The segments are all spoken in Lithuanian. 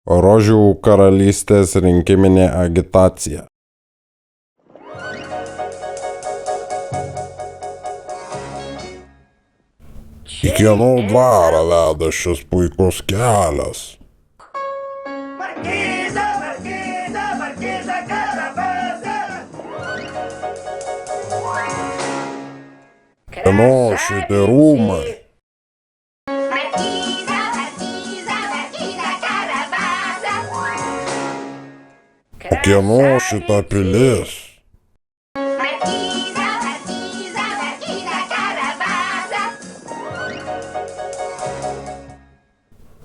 Rožių karalystės rinkiminė agitacija. Į kieno dvarą veda šis puikus kelias? Markiza, Markiza, Markiza Caravaggio. Kieno šitie rūmai? Markiza, Markiza, Markiza Caravaggio. O kieno šita pilis? Markiza, Markiza, Markiza Caravaggio.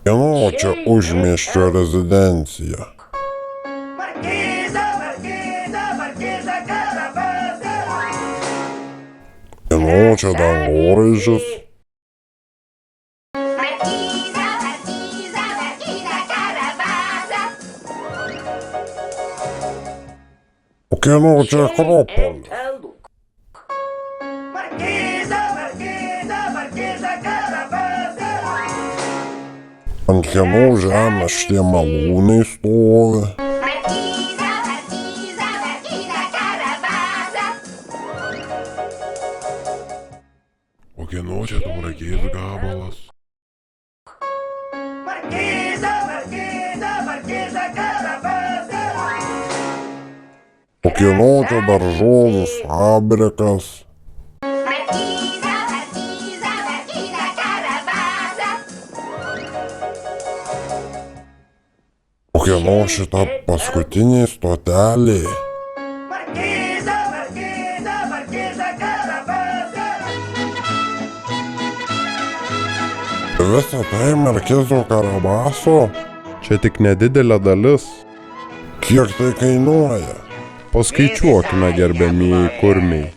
Kieno čia užmiesčio rezidencija? Markiza, Markiza, Markiza Caravaggio. Kieno čia dangoraižis? Markiza, Markiza, Markiza Caravaggio. O kieno čia akropolis? Markiza, Markiza, Markiza Caravaggio. Ant kieno žemės šitie malūnai stovi? Markiza, Markiza, Markiza Caravaggio. O kieno čia tauragės gabalas? Markiza, Markiza, Markiza Caravaggio. O kieno čia daržovių fabrikas? Markiza, Markiza, Markiza Caravaggio. O kieno šita paskutinė stotelė? Markiza, Markiza, Markiza Caravaggio. Visa tai Markizo Karabaso? Čia tik nedidelė dalis. Kiek tai kainuoja? Paskaičiuokime, gerbiamieji kurmiai.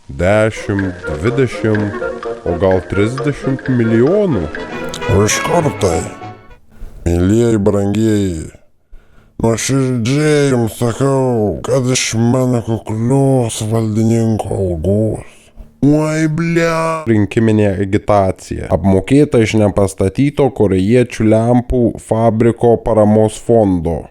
10, 20, o gal 30 milijonų? O iš kur tai? Mielieji brangieji, nuoširdžiai jums sakau, kad iš mano kuklios valdininko algos. Oi, blia. Rinkiminė agitacija. Apmokėta iš nepastatyto korėjiečių lempų fabriko paramos fondo.